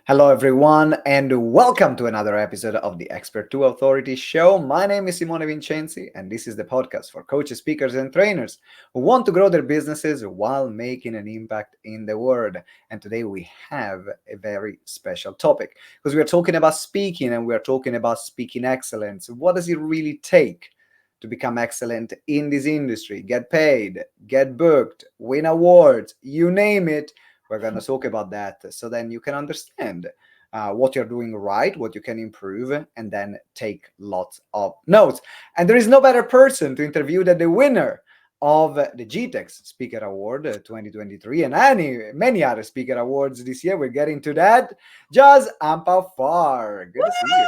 Hello, everyone, and welcome to another episode of the Expert to Authority show. My name is Simone Vincenzi, and this is the podcast for coaches, speakers, and trainers who want to grow their businesses while making an impact in the world. And today we have a very special topic because we are talking about speaking and we are talking about speaking excellence. What does it really take to become excellent in this industry? Get paid, get booked, win awards, you name it. We're going to talk about that so then you can understand what you're doing right, what you can improve, and then take lots of notes. And there is no better person to interview than the winner of the GTeX Speaker Award 2023 and many other speaker awards this year. We're getting to that. Jaz Ampaw Farr. Good to see you.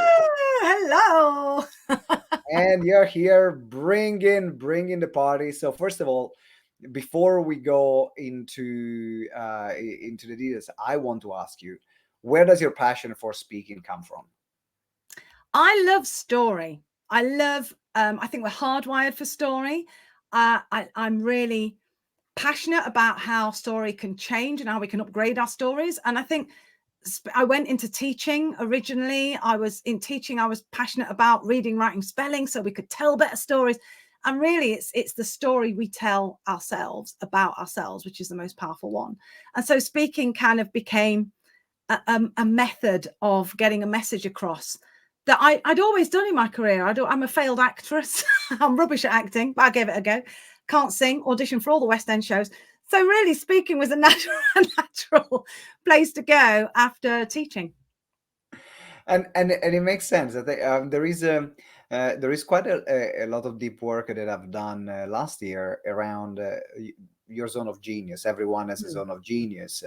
Hello. And you're here bringing the party. So first of all, before we go into the details, I want to ask you, where does your passion for speaking come from? I love story. I think we're hardwired for story. I'm really passionate about how story can change and how we can upgrade our stories. And I think I went into teaching originally. I was passionate about reading, writing, spelling, so we could tell better stories. And really, it's the story we tell ourselves about ourselves, which is the most powerful one. And so speaking kind of became a method of getting a message across that I'd always done in my career. I'm a failed actress. I'm rubbish at acting, but I gave it a go. Can't sing, audition for all the West End shows. So really, speaking was a natural place to go after teaching. And it makes sense. I think there is quite a lot of deep work that I've done last year around your zone of genius. Everyone has a zone of genius.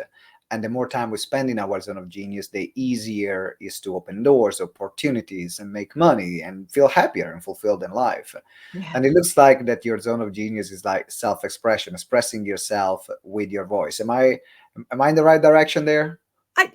And the more time we spend in our zone of genius, the easier is to open doors, opportunities, and make money and feel happier and fulfilled in life. Yeah. And it looks like that your zone of genius is like self-expression, expressing yourself with your voice. Am I in the right direction there? I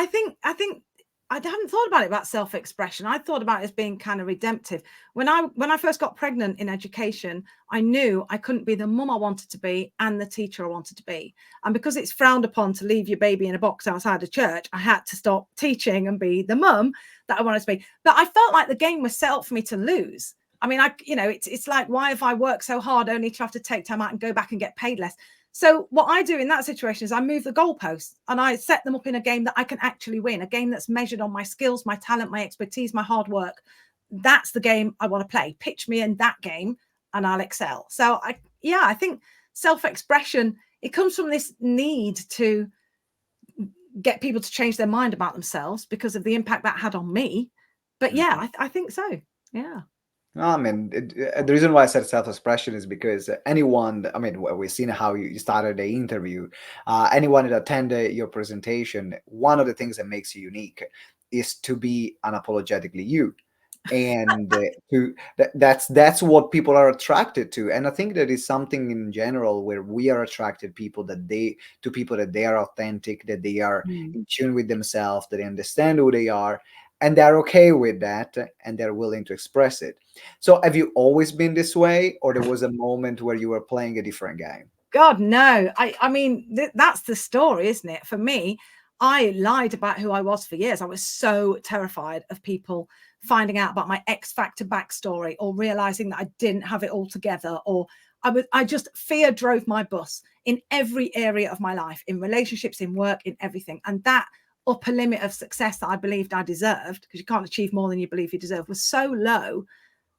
think I hadn't thought about self-expression. I thought about it as being kind of redemptive. When I first got pregnant in education, I knew I couldn't be the mum I wanted to be and the teacher I wanted to be. And because it's frowned upon to leave your baby in a box outside a church, I had to stop teaching and be the mum that I wanted to be. But I felt like the game was set up for me to lose. I mean, it's like, why have I worked so hard only to have to take time out and go back and get paid less? So what I do in that situation is I move the goalposts and I set them up in a game that I can actually win, a game that's measured on my skills, my talent, my expertise, my hard work. That's the game I want to play. Pitch me in that game and I'll excel. So I think self-expression, it comes from this need to get people to change their mind about themselves because of the impact that had on me. But yeah, I think so. Yeah. I mean, the reason why I said self-expression is because anyone, I mean, we've seen how you started the interview. Anyone that attended your presentation, one of the things that makes you unique is to be unapologetically you. And that's what people are attracted to. And I think that is something in general where we are attracted people that they are authentic, that they are in tune with themselves, that they understand who they are, and they're okay with that, and they're willing to express it. So have you always been this way, or there was a moment where you were playing a different game? God, no. I mean, that's the story, isn't it? For me, I lied about who I was for years. I was so terrified of people finding out about my X Factor backstory or realizing that I didn't have it all together, or fear drove my bus in every area of my life, in relationships, in work, in everything. And that upper limit of success that I believed I deserved, because you can't achieve more than you believe you deserve, was so low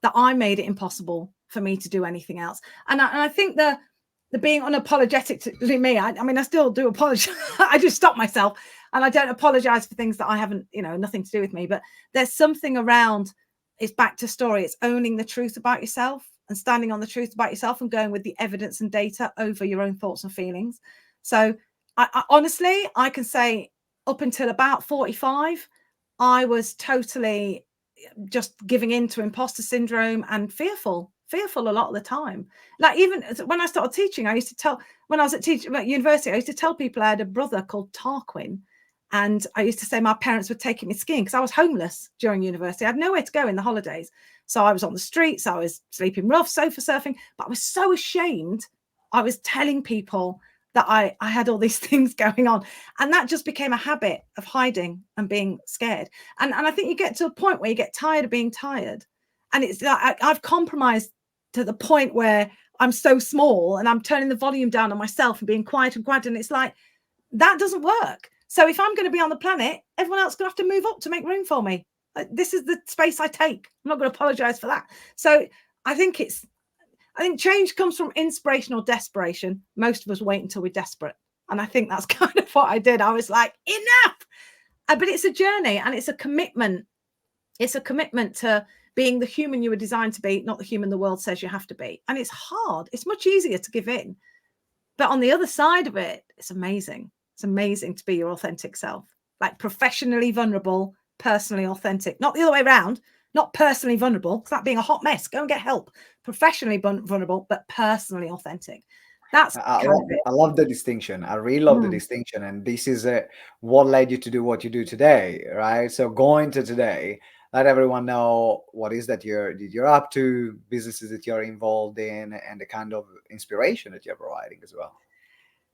that I made it impossible for me to do anything else. And I think the being unapologetic to me, I mean, I still do apologize. I just stop myself and I don't apologize for things that I haven't, nothing to do with me. But there's something around, it's back to story. It's owning the truth about yourself and standing on the truth about yourself and going with the evidence and data over your own thoughts and feelings. So I honestly, I can say up until about 45, I was totally just giving in to imposter syndrome and fearful a lot of the time. Like even when I started teaching, I used to tell, when I was at university, I used to tell people I had a brother called Tarquin. And I used to say my parents were taking me skiing because I was homeless during university. I had nowhere to go in the holidays. So I was on the streets, I was sleeping rough, sofa surfing, but I was so ashamed. I was telling people that I had all these things going on. And that just became a habit of hiding and being scared. And I think you get to a point where you get tired of being tired. And it's like I've compromised to the point where I'm so small and I'm turning the volume down on myself and being quiet and quiet. And it's like, that doesn't work. So if I'm going to be on the planet, everyone else is going to have to move up to make room for me. This is the space I take. I'm not going to apologize for that. So I think change comes from inspiration or desperation. Most of us wait until we're desperate. And I think that's kind of what I did. I was like, enough. But it's a journey and it's a commitment. It's a commitment to being the human you were designed to be, not the human the world says you have to be. And it's hard. It's much easier to give in. But on the other side of it, it's amazing. It's amazing to be your authentic self, like professionally vulnerable, personally authentic, not the other way around, not personally vulnerable, because that being a hot mess, go and get help. Professionally vulnerable, but personally authentic. That's I love the distinction. I really love the distinction. And this is what led you to do what you do today, right? So going to today, let everyone know what is that you're up to, businesses that you're involved in, and the kind of inspiration that you're providing as well.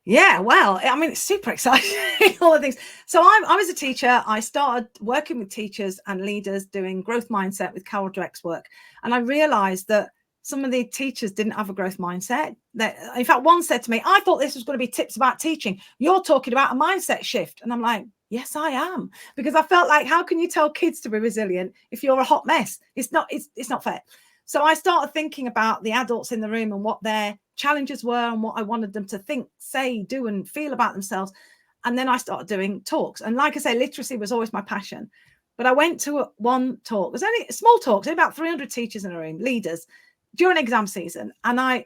Yeah, well, I mean, it's super exciting, all the things. So I was a teacher. I started working with teachers and leaders doing growth mindset with Carol Dweck's work. And I realized that some of the teachers didn't have a growth mindset. In fact, one said to me, I thought this was going to be tips about teaching. You're talking about a mindset shift. And I'm like, yes, I am. Because I felt like, how can you tell kids to be resilient if you're a hot mess? It's not fair. So I started thinking about the adults in the room and what their challenges were and what I wanted them to think, say, do, and feel about themselves. And then I started doing talks. And like I say, literacy was always my passion. But I went to one talk. It was only a small talk, about 300 teachers in a room, leaders, during exam season. And I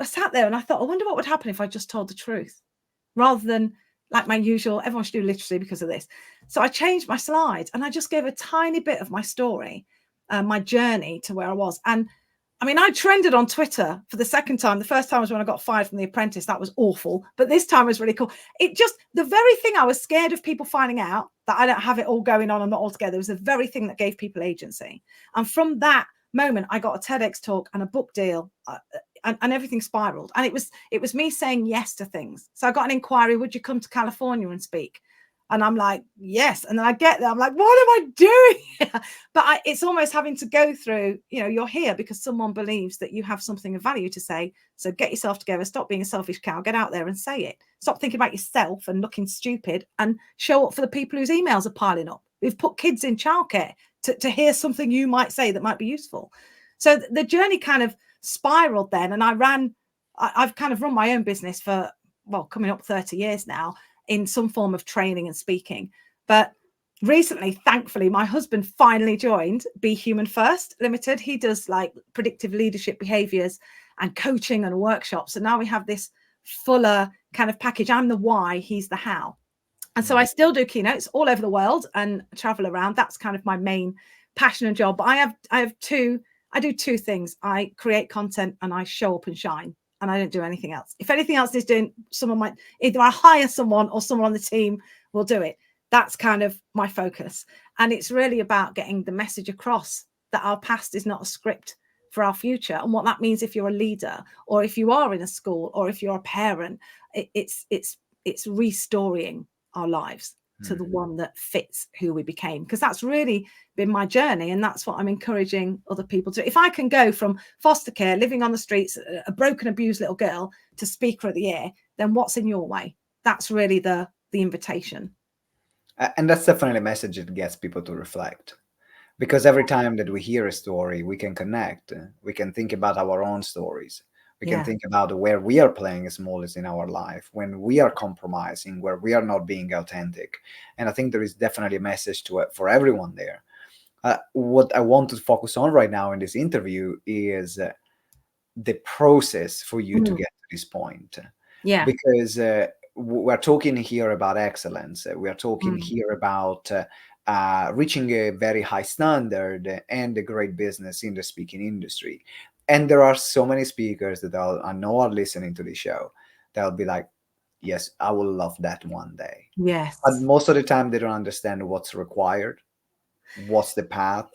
sat there and I thought, I wonder what would happen if I just told the truth rather than like my usual, everyone should do literacy because of this. So I changed my slides and I just gave a tiny bit of my story, my journey to where I was. And I mean, I trended on Twitter for the second time. The first time was when I got fired from The Apprentice. That was awful. But this time was really cool. It just, the very thing I was scared of people finding out, that I don't have it all going on, I'm not all together, was the very thing that gave people agency. And from that moment, I got a TEDx talk and a book deal, and everything spiraled. And it was me saying yes to things. So I got an inquiry, would you come to California and speak? And I'm like, yes. And then I get there, I'm like, what am I doing? But it's almost having to go through, you're here because someone believes that you have something of value to say. So get yourself together, stop being a selfish cow, get out there and say it. Stop thinking about yourself and looking stupid and show up for the people whose emails are piling up, who've put kids in childcare to hear something you might say that might be useful. So the journey kind of spiraled then. And I've kind of run my own business for, coming up 30 years now, in some form of training and speaking. But recently, thankfully, my husband finally joined Be Human First Limited. He does like predictive leadership behaviors and coaching and workshops. And now we have this fuller kind of package. I'm the why, he's the how. And so I still do keynotes all over the world and travel around. That's kind of my main passion and job. But I do two things. I create content and I show up and shine. And I don't do anything else. If anything else is doing, someone might, either I hire someone or someone on the team will do it. That's kind of my focus. And it's really about getting the message across that our past is not a script for our future. And what that means if you're a leader or if you are in a school or if you're a parent, it's restoring our lives to the one that fits who we became, because that's really been my journey. And that's what I'm encouraging other people to. If I can go from foster care, living on the streets, a broken, abused little girl, to speaker of the year, then what's in your way? That's really the invitation. And that's definitely a message that gets people to reflect, because every time that we hear a story, we can connect, we can think about our own stories. We can think about where we are playing a smallest in our life, when we are compromising, where we are not being authentic. And I think there is definitely a message to it for everyone there. What I want to focus on right now in this interview is the process for you to get to this point. Yeah. Because we're talking here about excellence. We are talking here about reaching a very high standard and a great business in the speaking industry. And there are so many speakers that I know are listening to the show. They'll be like, yes, I will love that one day. Yes. But most of the time, they don't understand what's required, what's the path,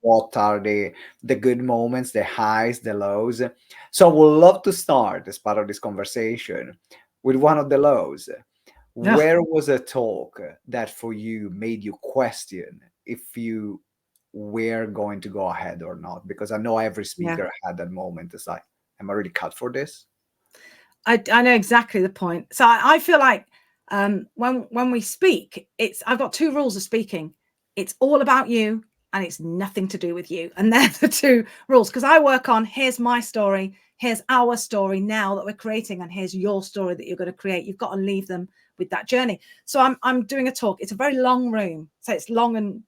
what are the good moments, the highs, the lows. So I would love to start as part of this conversation with one of the lows. Ugh. Where was a talk that for you made you question if you were going to go ahead or not? Because I know every Yeah. speaker had that moment. It's like, am I really cut for this? I know exactly the point. So I feel like when we speak, I've got two rules of speaking. It's all about you and it's nothing to do with you. And they're the two rules. Because I work on, here's my story, here's our story now that we're creating, and here's your story that you're going to create. You've got to leave them with that journey. So I'm doing a talk. It's a very long room. So it's long and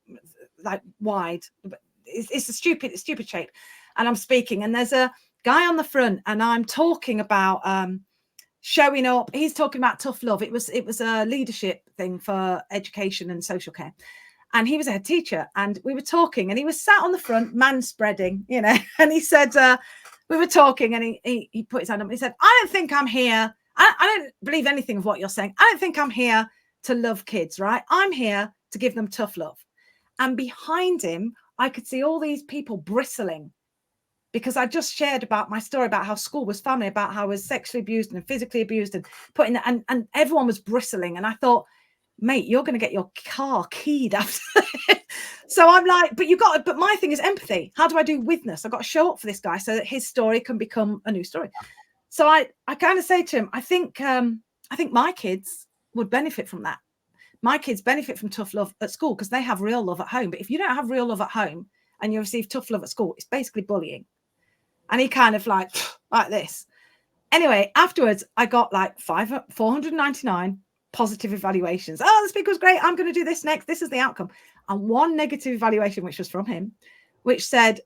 like wide. But it's a stupid shape. And I'm speaking, and there's a guy on the front, and I'm talking about showing up. He's talking about tough love. It was a leadership thing for education and social care. And he was a head teacher, and we were talking, and he was sat on the front, man spreading, and he said, we were talking, and he put his hand up and he said, I don't think I'm here. I don't believe anything of what you're saying. I don't think I'm here to love kids, right? I'm here to give them tough love. And behind him, I could see all these people bristling, because I just shared about my story about how school was family, about how I was sexually abused and physically abused, and putting that, and everyone was bristling. And I thought, mate, you're going to get your car keyed after this. So I'm like, but my thing is empathy. How do I do witness? I've got to show up for this guy so that his story can become a new story. So I kind of say to him, I think my kids would benefit from that. My kids benefit from tough love at school because they have real love at home. But if you don't have real love at home and you receive tough love at school, it's basically bullying. And he kind of like this. Anyway, afterwards, I got like 499 positive evaluations. Oh, the speaker was great. I'm going to do this next. This is the outcome. And one negative evaluation, which was from him, which said,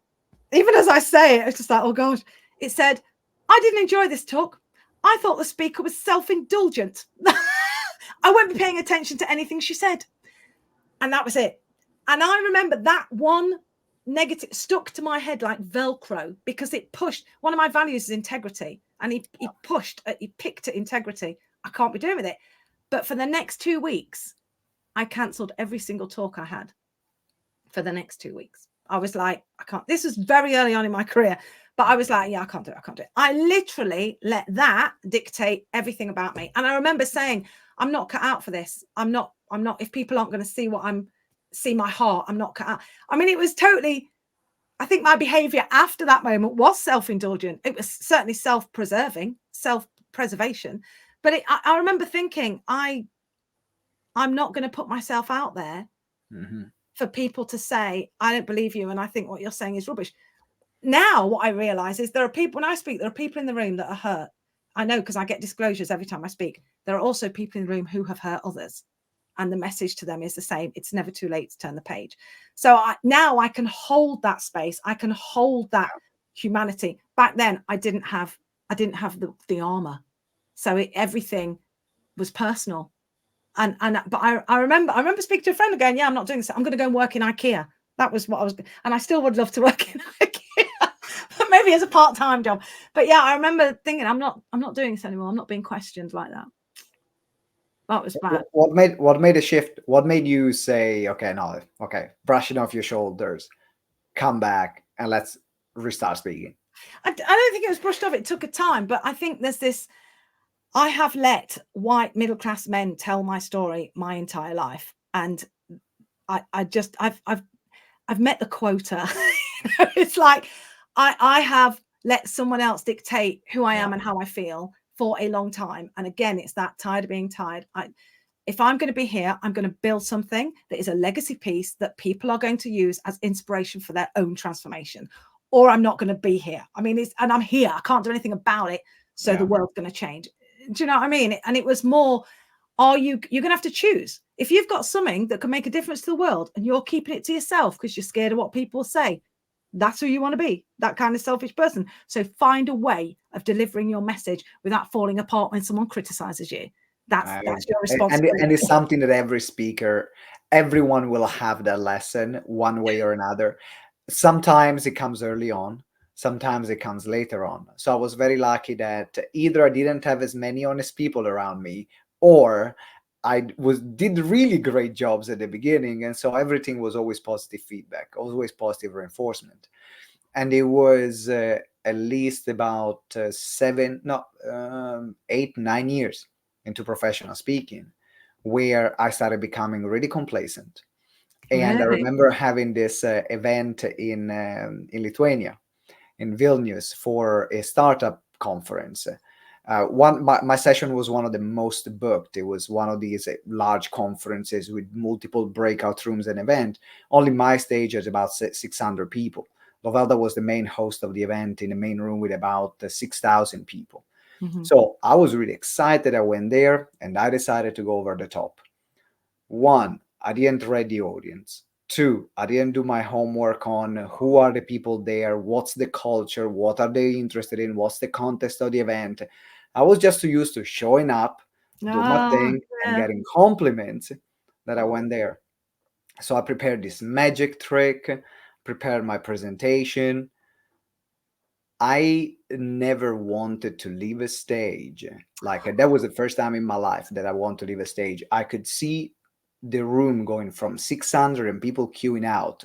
even as I say it, it's just like, oh gosh, it said, I didn't enjoy this talk. I thought the speaker was self-indulgent. I won't be paying attention to anything she said. And that was it. And I remember that one negative stuck to my head like Velcro, because it pushed. One of my values is integrity. And he picked at integrity. I can't be doing with it. But for the next 2 weeks, I cancelled every single talk I had for the next 2 weeks. I was like, I can't. This was very early on in my career, but I was like, yeah, I can't do it. I literally let that dictate everything about me. And I remember saying, I'm not cut out for this. I'm not, if people aren't going to see my heart, I'm not cut out. I mean, it was totally, I think my behavior after that moment was self-indulgent. It was certainly self-preservation. But I remember thinking, I'm not going to put myself out there for people to say, I don't believe you, and I think what you're saying is rubbish. Now, what I realize is there are people, when I speak, there are people in the room that are hurt. I know, because I get disclosures every time I speak. There are also people in the room who have hurt others. And the message to them is the same. It's never too late to turn the page. So now I can hold that space. I can hold that humanity. Back then, I didn't have the armor. So everything was personal. But I remember speaking to a friend again. Yeah, I'm not doing this. I'm going to go and work in IKEA. That was what I was, and I still would love to work in IKEA, but maybe as a part-time job. But yeah, I remember thinking, I'm not doing this anymore. I'm not being questioned like that. That was bad. What made a shift? What made you say, okay, no, okay, brush it off your shoulders, come back, and let's restart speaking? I don't think it was brushed off. It took a time, but I think there's this. I have let white middle-class men tell my story my entire life, and I've met the quota. It's like I have let someone else dictate who I am and how I feel for a long time. And again, it's that tired of being tired. If I'm going to be here, I'm going to build something that is a legacy piece that people are going to use as inspiration for their own transformation, or I'm not going to be here. I mean, and I'm here. I can't do anything about it. So the world's going to change. Do you know what I mean? And it was more, you're going to have to choose. If you've got something that can make a difference to the world and you're keeping it to yourself because you're scared of what people say, that's who you want to be, that kind of selfish person. So find a way of delivering your message without falling apart when someone criticizes you. That's your responsibility. And it's something that everyone will have that lesson one way or another. Sometimes it comes early on, sometimes it comes later on. So I was very lucky that either I didn't have as many honest people around me, or I did really great jobs at the beginning, and so everything was always positive feedback, always positive reinforcement. And it was at least about 8, 9 years into professional speaking, where I started becoming really complacent. And I Really? remember having this event in Lithuania, in Vilnius, for a startup conference. My session was one of the most booked. It was one of these large conferences with multiple breakout rooms and event. Only my stage is about 600 people. Lovelda was the main host of the event in the main room with about 6,000 people. Mm-hmm. So I was really excited. I went there and I decided to go over the top. One, I didn't read the audience. Two, I didn't do my homework on who are the people there, what's the culture, what are they interested in, what's the context of the event. I was just too used to showing up, do my Oh, thing, and yeah. getting compliments that I went there. So I prepared this magic trick, prepared my presentation. I never wanted to leave a stage. Like that was the first time in my life that I want to leave a stage. I could see the room going from 600 and people queuing out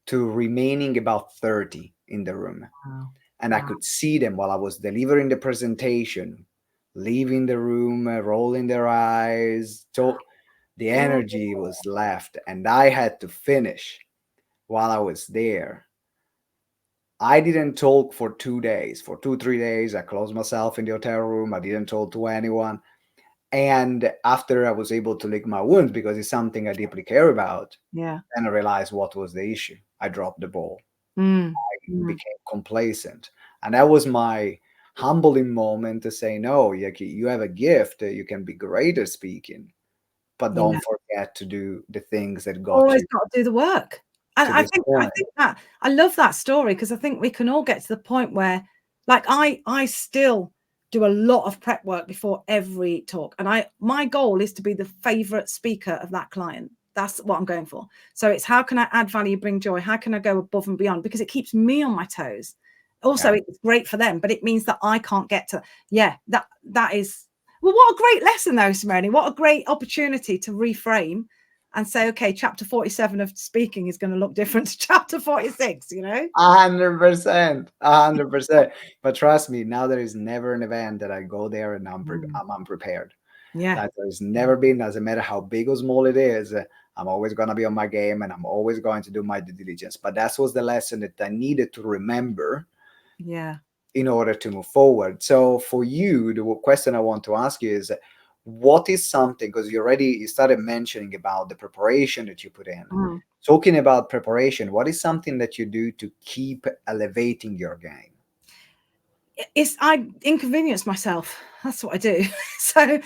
to remaining about 30 in the room. Wow. And I could see them while I was delivering the presentation, leaving the room, rolling their eyes. So the Oh, energy was left, and I had to finish while I was there. I didn't talk for 2 days. For 3 days, I closed myself in the hotel room. I didn't talk to anyone. And after I was able to lick my wounds because it's something I deeply care about, yeah. then I realized what was the issue. I dropped the ball. Mm. I Mm. became complacent. And that was my humbling moment to say, no, you have a gift. You can be great at speaking, but Yeah. don't forget to do the things that got Always you got to do the work. And to I this think point. that I love that story because I think we can all get to the point where, like, I still do a lot of prep work before every talk, and my goal is to be the favorite speaker of that client. That's what I'm going for. So it's how can I add value, bring joy? How can I go above and beyond? Because it keeps me on my toes. Also, Yeah. it's great for them, but it means that I can't get to. Yeah, that is. Well, what a great lesson, though, Simone. What a great opportunity to reframe and say, okay, chapter 47 of speaking is going to look different to chapter 46, you know? 100%, 100%. But trust me, now there is never an event that I go there and Mm. I'm unprepared. Yeah. That there's never been, doesn't matter how big or small it is, I'm always going to be on my game and I'm always going to do my due diligence. But that was the lesson that I needed to remember Yeah. in order to move forward. So for you, the question I want to ask you is, what is something, because you started mentioning about the preparation that you put in. Mm. Talking about preparation, what is something that you do to keep elevating your game? I inconvenience myself. That's what I do. So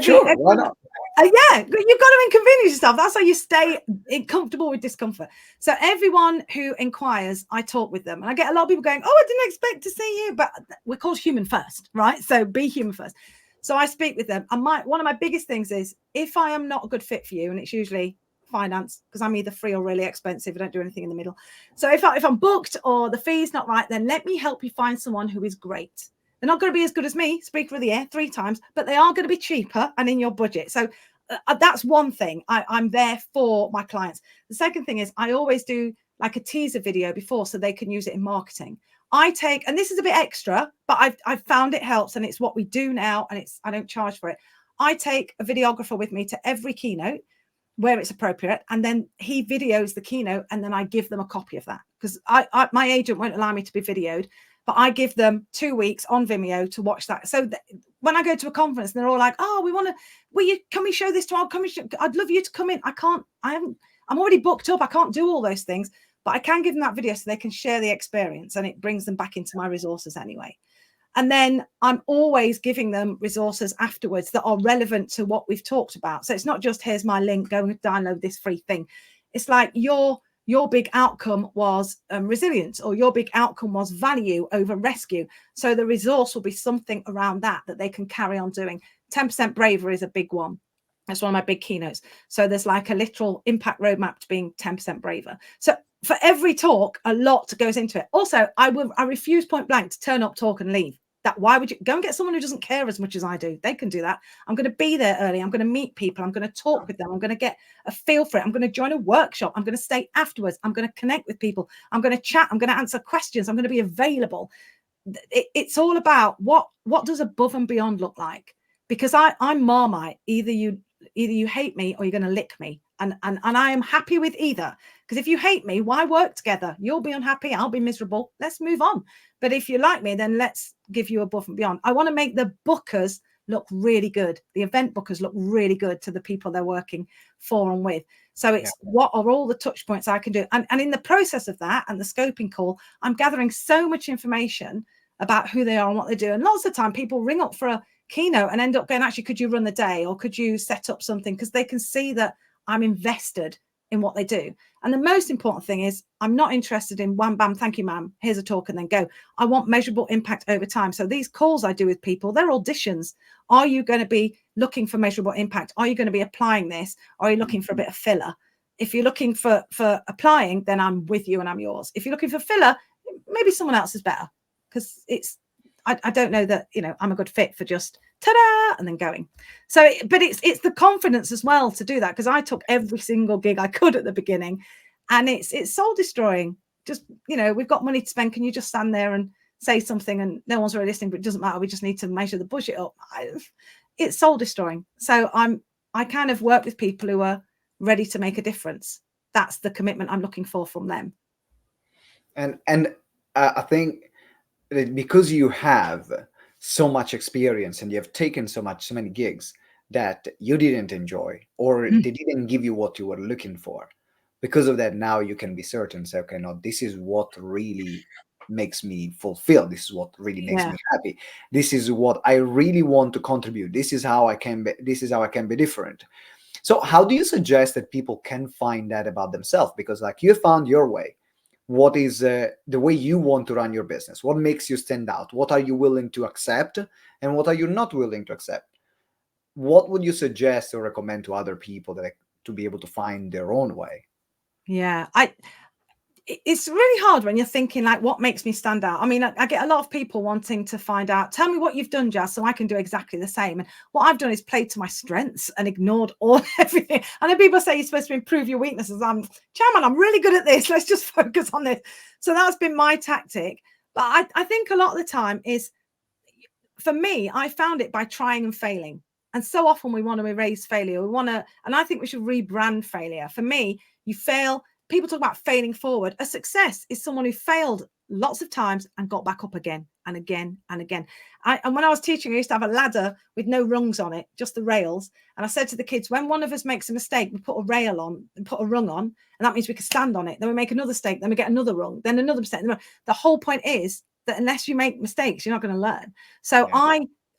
Sure, why everyone, not? yeah, you've got to inconvenience yourself. That's how you stay comfortable with discomfort. So everyone who inquires, I talk with them, and I get a lot of people going, "Oh, I didn't expect to see you," but we're called human first, right? So be human first. So I speak with them, and one of my biggest things is if I am not a good fit for you, and it's usually finance because I'm either free or really expensive. I don't do anything in the middle. So if I'm booked or the fee's not right, then let me help you find someone who is great. They're not going to be as good as me, speaker of the year 3 times, but they are going to be cheaper and in your budget. So that's one thing. I'm there for my clients. The second thing is I always do like a teaser video before so they can use it in marketing. I take, and this is a bit extra, but I've found it helps and it's what we do now and I don't charge for it. I take a videographer with me to every keynote where it's appropriate, and then he videos the keynote, and then I give them a copy of that because my agent won't allow me to be videoed, but I give them 2 weeks on Vimeo to watch that. So when I go to a conference, they're all like, "Oh, can we show this to our commission? I'd love you to come in." I'm already booked up. I can't do all those things, but I can give them that video so they can share the experience, and it brings them back into my resources anyway. And then I'm always giving them resources afterwards that are relevant to what we've talked about. So it's not just here's my link, go and download this free thing. It's like your big outcome was resilience, or your big outcome was value over rescue. So the resource will be something around that they can carry on doing. 10% bravery is a big one. That's one of my big keynotes. So there's like a literal impact roadmap to being 10% braver. So for every talk, a lot goes into it. Also, I refuse point blank to turn up, talk and leave. Why would you go and get someone who doesn't care as much as I do? They can do that. I'm going to be there early. I'm going to meet people. I'm going to talk with them. I'm going to get a feel for it. I'm going to join a workshop. I'm going to stay afterwards. I'm going to connect with people. I'm going to chat. I'm going to answer questions. I'm going to be available. It's all about what does above and beyond look like? because I'm Marmite. Either you hate me or you're going to lick me. And I am happy with either. Because if you hate me, why work together? You'll be unhappy. I'll be miserable. Let's move on. But if you like me, then let's give you above and beyond. I want to make the bookers look really good. The event bookers look really good to the people they're working for and with. So it's what are all the touch points I can do? And in the process of that and the scoping call, I'm gathering so much information about who they are and what they do. And lots of the time people ring up for a keynote and end up going, actually, could you run the day or could you set up something? Because they can see that I'm invested in what they do. And the most important thing is I'm not interested in wham, bam, thank you, ma'am, here's a talk and then go. I want measurable impact over time. So these calls I do with people, they're auditions. Are you going to be looking for measurable impact? Are you going to be applying this? Or are you looking for a bit of filler? If you're looking for applying, then I'm with you and I'm yours. If you're looking for filler, maybe someone else is better, because I don't know that, I'm a good fit for just ta-da and then going. So, but it's the confidence as well to do that, because I took every single gig I could at the beginning, and it's soul destroying. Just, we've got money to spend. Can you just stand there and say something and no one's really listening, but it doesn't matter. We just need to measure the budget up. It's soul destroying. So I kind of work with people who are ready to make a difference. That's the commitment I'm looking for from them. And I think that because you have so much experience and you have taken so many gigs that you didn't enjoy, or they didn't give you what you were looking for, because of that, now you can be certain, say, okay, no, this is what really makes me fulfilled. This is what really makes me happy. This is what I really want to contribute. This is how I can be different. So how do you suggest that people can find that about themselves? Because like you found your way. What is the way you want to run your business? What makes you stand out? What are you willing to accept and what are you not willing to accept? What would you suggest or recommend to other people to be able to find their own way? Yeah, it's really hard when you're thinking like, what makes me stand out? I mean, I get a lot of people wanting to find out, tell me what you've done, Jaz, so I can do exactly the same. And what I've done is played to my strengths and ignored everything. I know people say you're supposed to improve your weaknesses. Chairman, I'm really good at this. Let's just focus on this. So that's been my tactic. But I think a lot of the time is, for me, I found it by trying and failing. And so often we want to erase failure. And I think we should rebrand failure. For me, you fail. People talk about failing forward. A success is someone who failed lots of times and got back up again and again and again. And when I was teaching, I used to have a ladder with no rungs on it, just the rails. And I said to the kids, when one of us makes a mistake, we put a rail on and put a rung on, and that means we can stand on it. Then we make another mistake, then we get another rung, then another mistake. The whole point is that unless you make mistakes, you're not going to learn. So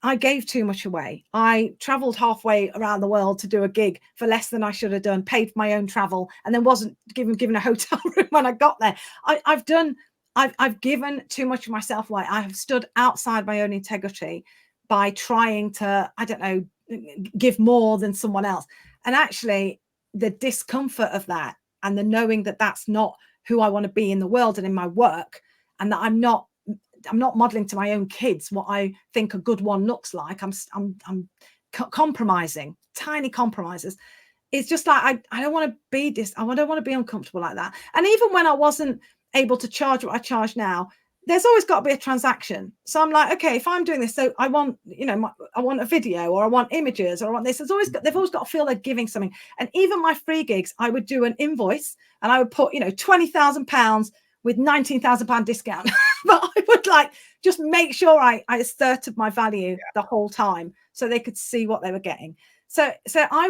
I gave too much away. I traveled halfway around the world to do a gig for less than I should have done, paid for my own travel, and then wasn't given a hotel room when I got there. I've given too much of myself away. I have stood outside my own integrity by trying to, I don't know, give more than someone else. And actually, the discomfort of that and the knowing that that's not who I want to be in the world and in my work, and that I'm not modeling to my own kids what I think a good one looks like. I'm compromising, tiny compromises. It's just like, I don't want to be this. I don't want to be uncomfortable like that. And even when I wasn't able to charge what I charge now, there's always got to be a transaction. So I'm like, okay, if I'm doing this, so I want, I want a video, or I want images, or I want this. They've always got to feel they're giving something. And even my free gigs, I would do an invoice and I would put, £20,000 with £19,000 discount. But I would just make sure I asserted my value the whole time so they could see what they were getting. So I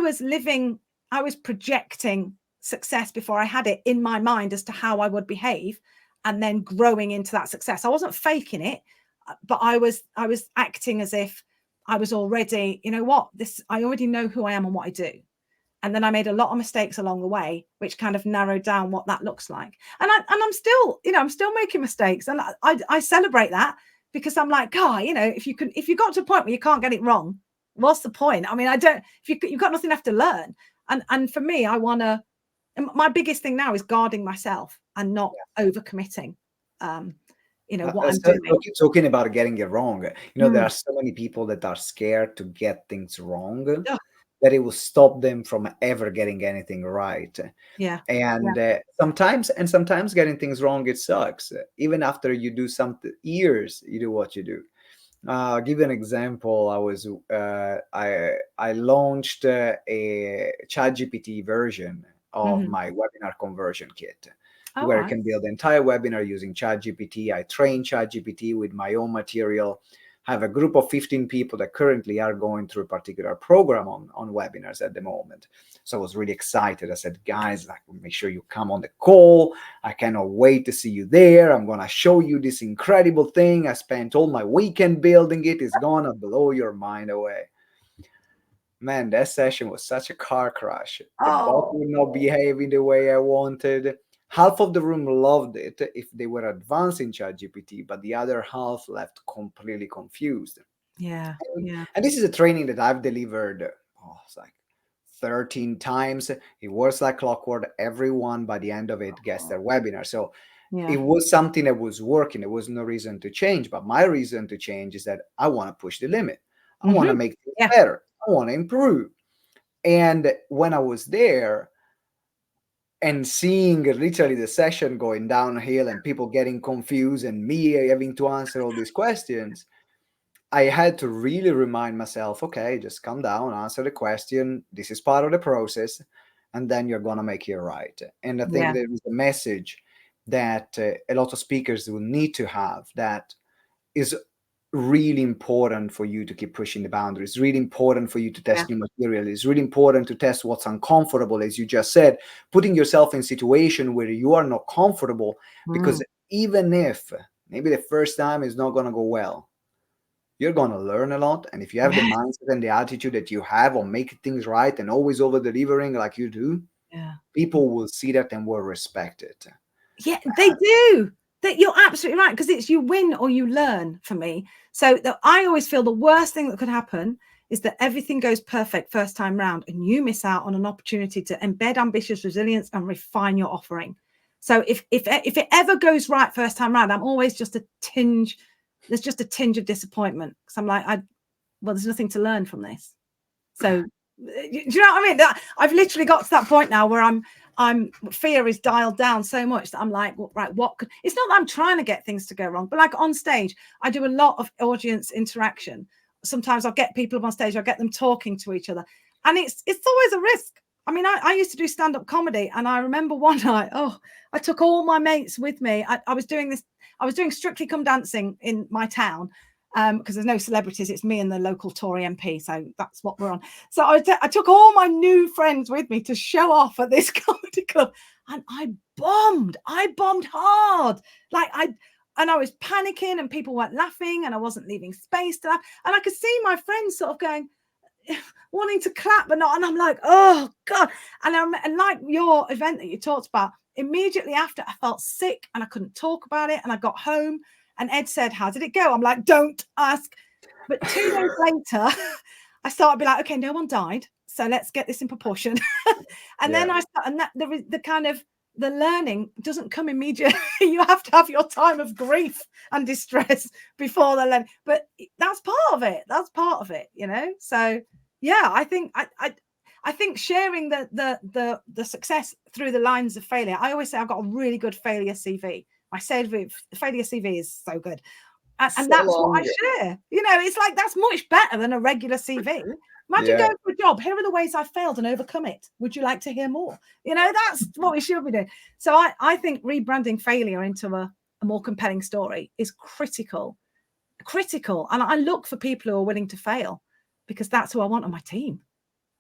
was projecting success before I had it in my mind as to how I would behave, and then growing into that success. I wasn't faking it, but I was acting as if I was already, I already know who I am and what I do. And then I made a lot of mistakes along the way, which kind of narrowed down what that looks like. And I'm still, I'm still making mistakes, and I celebrate that, because I'm like, God, if you got to a point where you can't get it wrong, what's the point? I mean, if you've got nothing left to learn. And for me, my biggest thing now is guarding myself and not overcommitting. What I'm doing. Talking about getting it wrong, there are so many people that are scared to get things wrong. That it will stop them from ever getting anything right. And sometimes getting things wrong, it sucks. Even after you do something years, you do what you do. Give you an example. I launched a ChatGPT version of Hmm. my webinar conversion kit, All where I right. can build the entire webinar using ChatGPT. I train ChatGPT with my own material. I have a group of 15 people that currently are going through a particular program on webinars at the moment. So I was really excited. I said, guys, like, make sure you come on the call. I cannot wait to see you there. I'm going to show you this incredible thing. I spent all my weekend building it. It's going to blow your mind away. Man, that session was such a car crash. The bot Oh, would not behave in the way I wanted. Half of the room loved it if they were advanced in ChatGPT, but the other half left completely confused. yeah, yeah, And this is a training that I've delivered, it's like 13 times. It works like clockwork. Everyone by the end of it gets their webinar. So it yeah. was something that was working. There was no reason to change. But my reason to change is that I want to push the limit. I want to Hmm. make things Yeah, better. I want to improve. And when I was there and seeing literally the session going downhill and people getting confused and me having to answer all these questions, I had to really remind myself, okay, just calm down, answer the question. This is part of the process, and then you're gonna make it right. And I think yeah, there is a message that a lot of speakers will need to have that is really important for you to keep pushing the boundaries. Really important for you to yeah. test new material. It's really important to test what's uncomfortable, as you just said, putting yourself in a situation where you are not comfortable, because Mm. even if maybe the first time is not gonna go well, you're going to learn a lot. And if you have the Yeah, mindset and the attitude that you have on making things right and always over delivering like you do, yeah. people will see that and will respect it. Yeah, they do. That you're absolutely right, because it's you win or you learn for me. So I always feel the worst thing that could happen is that everything goes perfect first time round and you miss out on an opportunity to embed ambitious resilience and refine your offering. So if it ever goes right first time round, I'm always just a tinge. There's just a tinge of disappointment because I'm like, well, there's nothing to learn from this. So do you know what I mean? I've literally got to that point now where I'm fear is dialed down so much that I'm like, well, right, what could, it's not that I'm trying to get things to go wrong, but like on stage, I do a lot of audience interaction. Sometimes I'll get people up on stage, I'll get them talking to each other. And it's always a risk. I mean, I used to do stand-up comedy, and I remember one night, I took all my mates with me. I was doing Strictly Come Dancing in my town, because there's no celebrities, it's me and the local Tory MP, so that's what we're on. So I took all my new friends with me to show off at this comedy club, and I bombed hard. Like I was panicking, and people weren't laughing, and I wasn't leaving space to laugh, and I could see my friends sort of going, wanting to clap but not, and I'm like, oh god. And like your event that you talked about, immediately after I felt sick and I couldn't talk about it, and I got home and Ed said, how did it go? I'm like, don't ask. But 2 days later I started to be like, okay, no one died, so let's get this in proportion. And Yeah. then I start, and that the kind of the learning doesn't come immediately. You have to have your time of grief and distress before the learning, but that's part of it. That's part of it, you know. So yeah, I think I think sharing the success through the lines of failure. I always say I've got a really good failure CV. My failure CV is so good, and So that's what I long. share. You know, it's like that's much better than a regular CV. Imagine Yeah. going for a job. Here are the ways I failed and overcome it. Would you like to hear more? You know, that's what we should be doing. So I think rebranding failure into a more compelling story is critical. Critical. And I look for people who are willing to fail, because that's who I want on my team,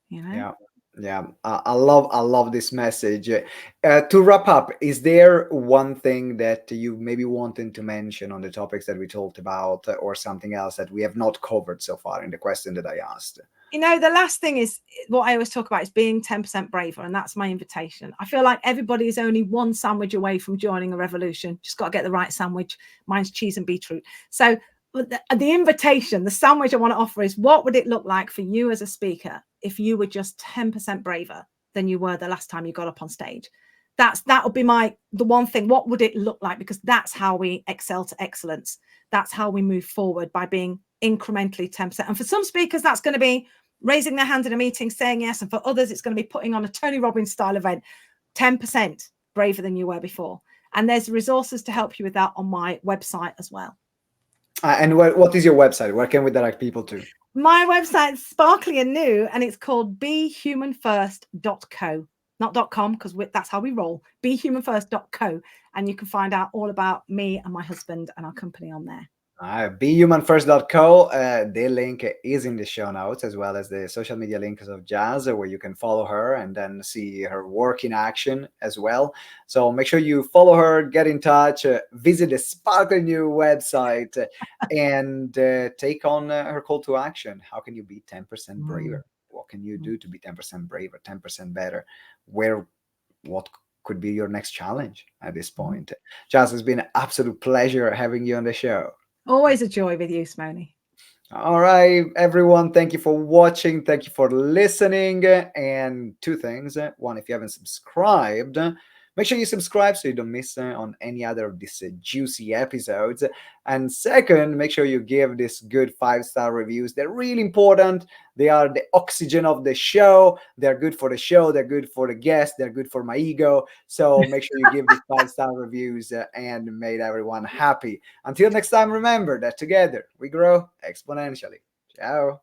you know? Yeah. Yeah. I love this message. To wrap up, is there one thing that you maybe wanted to mention on the topics that we talked about, or something else that we have not covered so far in the question that I asked? You know, the last thing is what I always talk about is being 10% braver. And that's my invitation. I feel like everybody is only one sandwich away from joining a revolution. Just got to get the right sandwich. Mine's cheese and beetroot. So the invitation, the sandwich I want to offer is, what would it look like for you as a speaker if you were just 10% braver than you were the last time you got up on stage? That would be the one thing. What would it look like? Because that's how we excel to excellence. That's how we move forward, by being incrementally 10%. And for some speakers, that's going to be raising their hand in a meeting, saying yes. And for others, it's going to be putting on a Tony Robbins style event, 10% braver than you were before. And there's resources to help you with that on my website as well. And what is your website? Where can we direct people to? My website's sparkly and new, and it's called behumanfirst.co. Not .com, because that's how we roll. Behumanfirst.co. And you can find out all about me and my husband and our company on there. Behumanfirst.co. The link is in the show notes, as well as the social media links of Jazz, where you can follow her and then see her work in action as well. So make sure you follow her, get in touch, visit the sparkling new website, and take on her call to action. How can you be 10% Mm. braver? What can you do to be 10% braver, 10% better? Where, what could be your next challenge at this point? Jazz, it's been an absolute pleasure having you on the show. Always a joy with you, Simone. All right, everyone. Thank you for watching. Thank you for listening. And two things. One, if you haven't subscribed, make sure you subscribe so you don't miss on any other of these juicy episodes. And second, make sure you give this good 5-star reviews. They're really important. They are the oxygen of the show. They're good for the show. They're good for the guest. They're good for my ego. So make sure you give these 5-star reviews and make everyone happy. Until next time, remember that together we grow exponentially. Ciao.